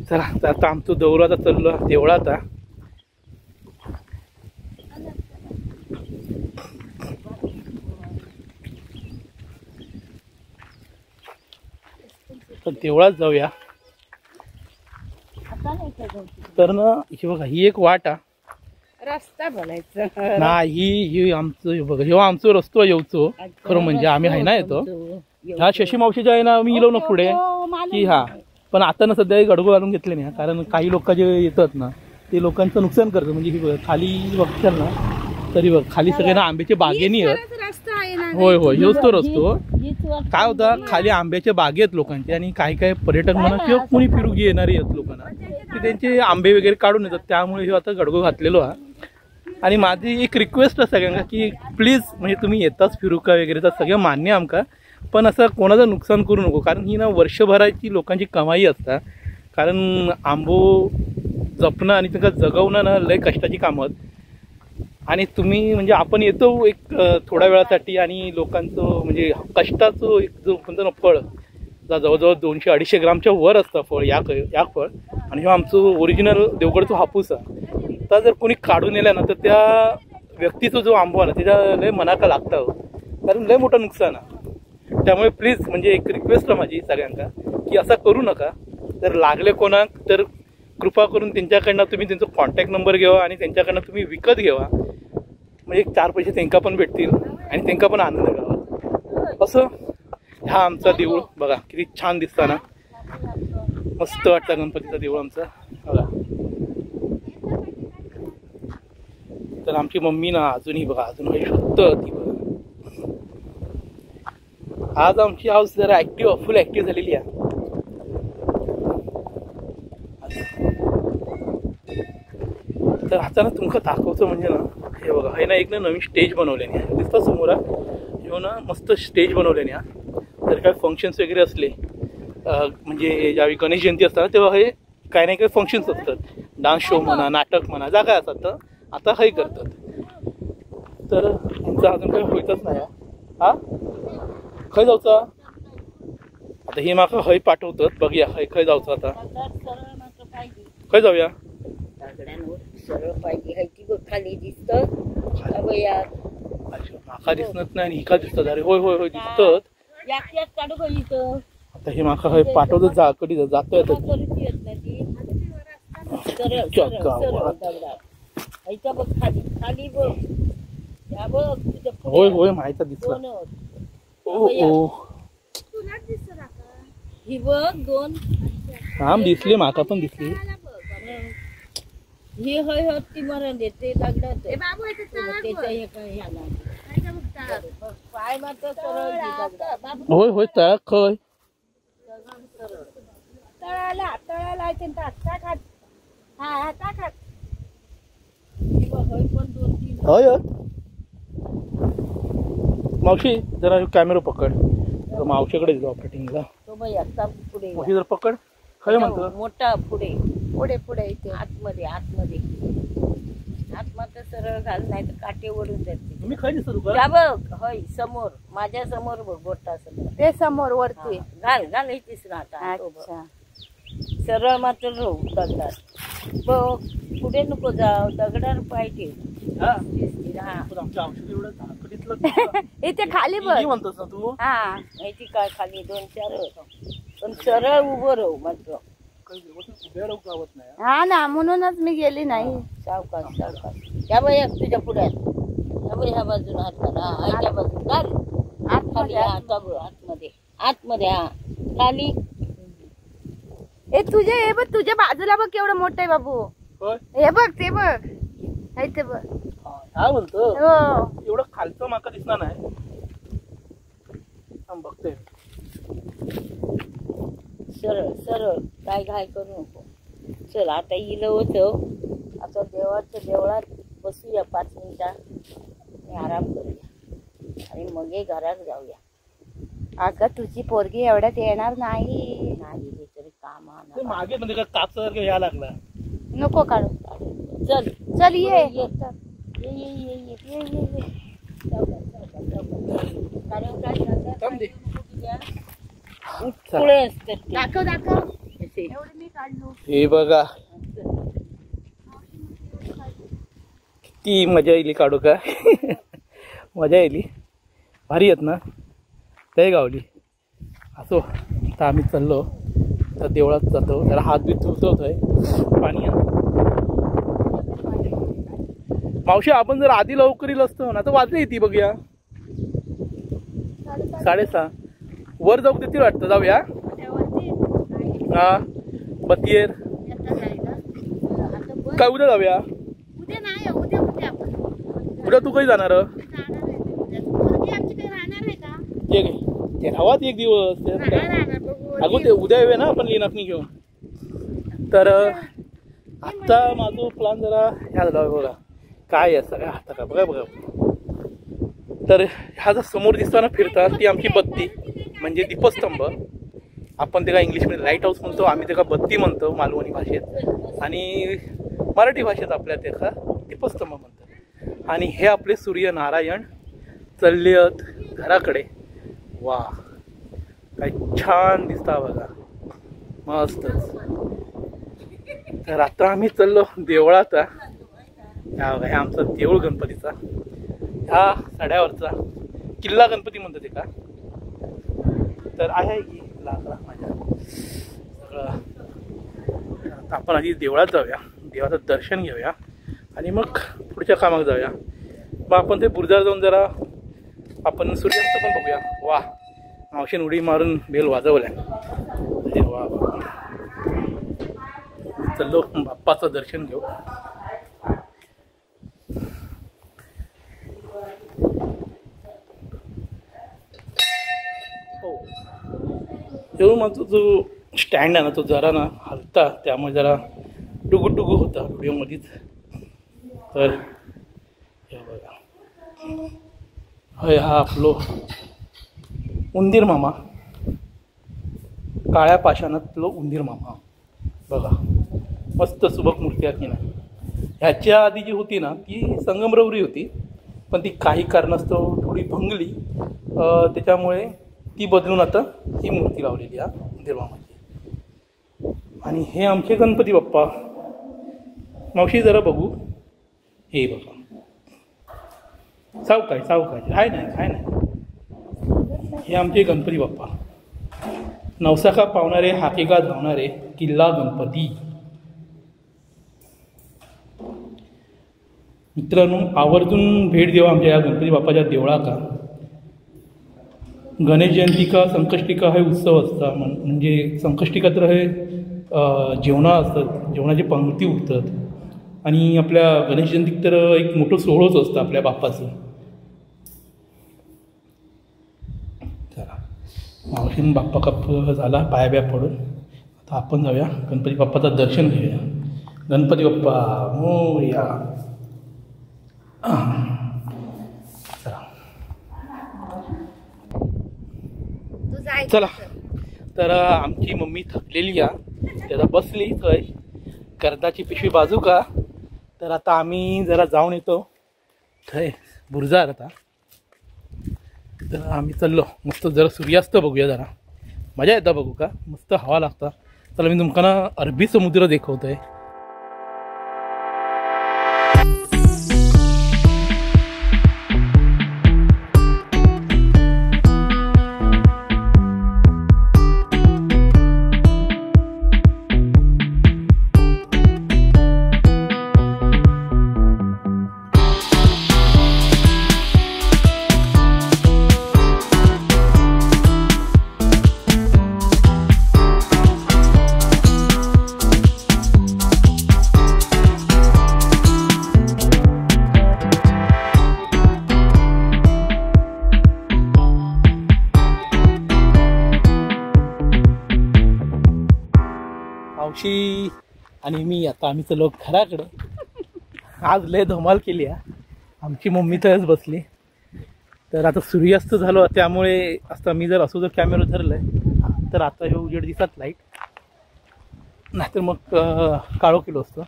चला तर आता आमचं दौरा आता चाललो देवळा. आता देवळात जाऊया. तर ना हे बघा ही एक वाट रस्ता बोलायचं नाही. ही आमचं बघा जेव्हा आमचं रस्तो येऊचो खरं म्हणजे आम्ही आहे ना येतो. ह्या शशी मावशीच्या आहे ना मी गेलो ना पुढे की हा. पण आता ना सध्या गडगो घालून घेतले नाही. कारण काही लोक जे येतात ना ते लोकांचं नुकसान करतं. म्हणजे ही खाली बघताल ना तरी बघ खाली सगळे ना आंब्याच्या बागेनी आहेत. होय होय हेच तो रस्तो. काय होता खाली आंब्याच्या बागेत लोकांचे. आणि काही काही पर्यटक म्हणा किंवा कोणी फिरू येणारे आहेत लोकांना की त्यांचे आंबे वगैरे काढून येतात. त्यामुळे हे आता गडगो घातलेलो हा. आणि माझी एक रिक्वेस्ट आहे सगळ्यांना की प्लीज म्हणजे तुम्ही येताच फिरू का वगैरे तर सगळं मान्य आमका. पण असं कोणाचं नुकसान करू नको. कारण ही ना वर्षभराची लोकांची कमाई असता. कारण आंबो जपणं आणि त्यांना जगवणं ना लय कष्टाची कामं. आणि तुम्ही म्हणजे आपण येतो एक थोड्या वेळासाठी आणि लोकांचं म्हणजे कष्टाचं एक जो म्हणतो ना फळ जवळजवळ 200-250 ग्रामच्या वर असतं फळ या फळ. आणि हे आमचं ओरिजिनल देवगडचं हापूस आहे. तर जर कोणी काढून नेला ना तर त्या व्यक्तीचा जो आंबो ना त्याच्या लय मनाका लागतं. कारण लय मोठं नुकसान आहे. त्यामुळे प्लीज म्हणजे एक रिक्वेस्ट आहे माझी सगळ्यांना की असं करू नका. जर लागले कोणाक तर कृपा करून त्यांच्याकडनं तुम्ही त्यांचा कॉन्टॅक्ट नंबर घ्यावा आणि त्यांच्याकडनं तुम्ही विकत घ्यावा. म्हणजे 4 पैसे त्यांना पण भेटतील आणि त्यांना पण आनंद गावात असं. हा आमचा देऊळ बघा किती छान दिसता ना, मस्त वाटतं गणपतीचा देऊळ आमचा बघा. तर आमची मम्मी ना अजूनही बघा अजून शुद्ध ती बघा. आज आमची हाऊस जरा ऍक्टिव्ह फुल ऍक्टिव्ह झालेली आहे. तर आता ना तुमका दाखवतो म्हणजे ना हे बघा हे ना एक ना नवीन स्टेज बनवल्याने दिसतं समोर हे ना मस्त स्टेज बनवल्याने. जर काय फंक्शन्स वगैरे असले म्हणजे ज्यावेळी गणेश जयंती असतात तेव्हा हे काही नाही काही फंक्शन्स असतात, डान्स शो म्हणा नाटक म्हणा जा काय असतात तर आता हे करतात. तर तुमचं अजून काही होईतच नाही. हा खंय जाऊचा आता हे माका हय पाठवतात बघूया हय खंय जाऊचं आता खंय जाऊया. सरळ पाहिजे खाली दिसत माका दिसत नाही आणि हिका दिसतात. अरे होय होय होय दिसतात. काढू बघितलं आता हे माका हय पाठवतात जा कधी जातोय आता. खाली बघ होय होय माहिती दिसला. ओ ओ ही बघ दोन थांब दिसली माका पण दिसली. ही हय होती मरण देते दगडात पाय मात्र सरळ होय होय तळा खय तळाला तळाला पण दोन तीन हय मावशी जरा कॅमेरा पकड. मावशीकडे जाऊ ऑपरेटिंगला. तो बाई आता पुढे मावशी जर पकड खय म्हणतो मोठा पुढे पुढे पुढे इथे आतमध्ये आतमध्ये आतमध्ये सरळ घाल नाही तर काटे ओढून जाते. तुम्ही खय दिसतो तुका त्या बघ होय समोर माझ्या समोर बघ गोटा समोर ते समोर वरती घाल घाल हे तिसरा आता अच्छा सरळ मात्र राहू दगडात बघ पुढे नको जाऊ दगडावर पाय ठेव. इथे खाली बघ म्हणतोस ना तू. हा माहिती काय खाली दोन चार पण सरळ उभं राहू मात्र हा ना म्हणूनच मी गेली नाही. सावकाश सावकाश या बाई तुझ्या पुढ्यात या बाई ह्या बाजूला हात घाल हा ह्या बाजूला घाल खाली हात आतमध्ये आतमध्ये हा खाली. ए तुझे हे बघ तुझ्या बाजूला बघ केवढं मोठं आहे बाबू. हे बघ ते बघ ते बघ काय म्हणतो हो एवढं खालचं माका दिसणार नाही. बघते सरळ सरळ काय घाय करू नको. चल आता इलं होतं आता देवाच्या देवळात बसूया 5 मिनिटं आराम करूया आणि मग घरात जाऊया. अगं तुझी पोरगी एवढ्यात येणार नाही. नाही तरी काम मागे म्हणजे का कापसासारखं यायला लागला. नको काढू. चल चल ये ये दाखव दाखव एवढी मी काढलो. हे बघा किती मजा येईल काढू का. मजा येईल भारी आहेत ना ते गावली. असो आता आम्ही चाललो तर देवळात जातो जरा हात बीत धुतोय पाणी. मावशी आपण जर आधी लवकर येईल असतो ना तर वाजली ती बघूया 6:30 वर जाऊ देतील वाटतं. जाऊया हा बत्तीर काय उद्या जाऊया. उद्या नाही उद्या उद्या आपण उद्या तू काही जाणार ते राहावात एक दिवस. अगो ते उद्या येऊया ना आपण लिनाफनी घेऊन. तर आत्ता माझं प्लॅन जरा ह्या झाला बघा काय आहे सगळ्या हाता का बघा बघा. तर ह्या जर समोर दिसताना फिरतात ती आमची बत्ती म्हणजे दीपस्तंभ. आपण ते का इंग्लिशमध्ये लाईट हाऊस म्हणतो, आम्ही ते का बत्ती म्हणतो मालवणी भाषेत आणि मराठी भाषेत आपल्या ते का दीपस्तंभ म्हणतात. आणि हे आपले सूर्यनारायण चालले आहेत घराकडे. वा काय छान दिसता बघा मस्तच. तर आता आम्ही चाललो देवळात. ह्या आमचा देऊळ गणपतीचा ह्या सड्यावरचा किल्ला गणपती म्हणतात ते का. तर आहे की लाकडा माझ्या सगळं. आता आपण आधी देवळात जाऊया, देवाचं दर्शन घेऊया आणि मग पुढच्या कामात जाऊया. मग आपण ते बुरुजावर जाऊन जरा आपण सूर्यास्त पण बघूया. वा, मावशीने उडी मारून बेल वाजवल्या. अरे वा वा. चलो बाप्पाचं दर्शन घेऊ. हो, येऊन माझा जो स्टँड आहे ना तो जरा ना हलता, त्यामुळे जरा डुगू होता व्हिडिओमध्येच. तर हे बघा, हय हा आपलो उंदीर मामा, काळ्या पाषाणातलो उंदीर मामा बघा. मस्त सुबक मूर्ती आहे की नाही. ह्याच्या आधी जी होती ना ती संगमरवरी होती, पण ती काही कारणास्तव थोडी भंगली, त्याच्यामुळे ती बदलून आता ही मूर्ती लावलेली आहे उंदीर मामाची. आणि हे आमचे गणपती बाप्पा. मावशी जरा बघू, हे बघा, सावकाश हाय नाही. हे आमचे गणपती बाप्पा, नवसाका पावणारे, हाकेका धावणारे किल्ला गणपती. मित्रांनो, आवर्जून भेट देवा आमच्या या गणपती बाप्पाच्या देवळाका. गणेश जयंतिका संकष्टिका हे उत्सव असतात. म्हणजे संकष्टिका तर हे जेवणा असतात, जेवणाची पंक्ती उठतात. आणि आपल्या गणेश जयंतीत तर एक मोठं सोहळंच असतं आपल्या बाप्पाचं. चला, मावशीन बाप्पा कप झाला पाया पडून. आता आपण जाऊया गणपती बाप्पाचं दर्शन घेऊया. गणपती बाप्पा मोरया. चला, तर आमची मम्मी थकलेली आहे, त्याला बसली थंय कर्दाची पिशवी बाजू का. तर आता आम्ही जरा जाऊन येतो थंय बुरजार. आता तर आम्ही चाललो, मस्त जरा सूर्यास्त बघूया, जरा मजा येतं बघू का, मस्त हवा लागता. चला मी तुमकां अरबी समुद्र दाखवतोय. मावशी आणि मी आता आम्ही चलो घराकडं. आज लय धमाल केली आहे. आमची मम्मी तरच बसली. तर आता सूर्यास्त झालो, त्यामुळे आता मी जर असं जर कॅमेरा धरलं आहे तर आता हे उजेड दिसत लाईट, नाहीतर मग काळो केलो असतो.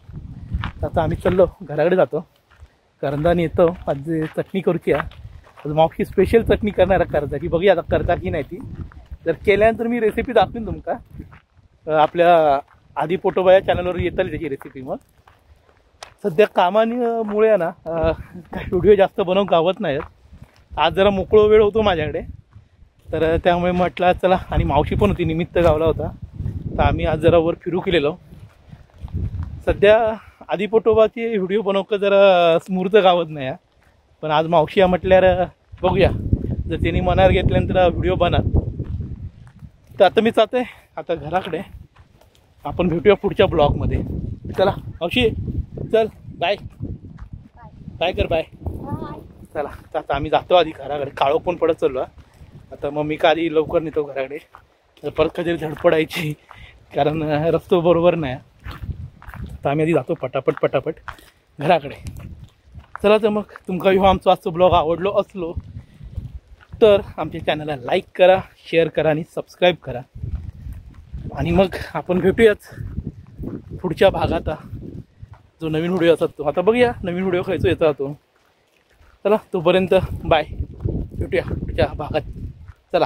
आता आम्ही चाललो घराकडे, जातो करंदाने येतो. आज चटणी करूची आहे. मावशी स्पेशल चटणी करणार आहे करदाची. बघूया आता करता की नाही ती. जर केल्यानंतर मी रेसिपी दाखवीन तुमका. आपल्या आधी पोटोबा या चॅनलवर येताली त्याची रेसिपी. मग सध्या कामामुळे ना व्हिडिओ जास्त बनवून गावत नाहीत. आज जरा मोकळो वेळ होतो माझ्याकडे, तर त्यामुळे म्हटलं चला. आणि मावशी पण होती, निमित्त गावला होता. तर आम्ही आज जरा वर फिरू केलेलो. सध्या आधी पोटोबाची व्हिडिओ बनवणं जरा स्मूर्त गावत नाही, पण आज मावशी म्हटल्यावर बघूया, जर त्यांनी मनावर घेतल्यानंतर व्हिडिओ बना. तर आता मी जाते आता घराकडे. आपण भेटूया पुढच्या ब्लॉगमध्ये. चला मावशी, चल बाय. बाय कर, बाय. चला आता आम्ही जातो आधी घराकडे. काळो पण पडत चाललो. आता मम्मी का आधी लवकर नेतो घराकडे, तर परत कधी धडपडायची, कारण रस्तो बरोबर नाही. तर आम्ही आधी जातो पटापट घराकडे. चला, तर मग तुमका ह्यो आमचा आजचा ब्लॉग आवडलो असलो तर आमच्या चॅनलला लाईक करा, शेअर करा आणि सबस्क्राईब करा. आणि मग आपण भेटूयाच पुढच्या भागात. जो नवीन व्हिडिओ असतो तो आता बघूया नवीन व्हिडिओ खायचो येतो तो. चला तोपर्यंत बाय, भेटूया पुढच्या भागात. चला.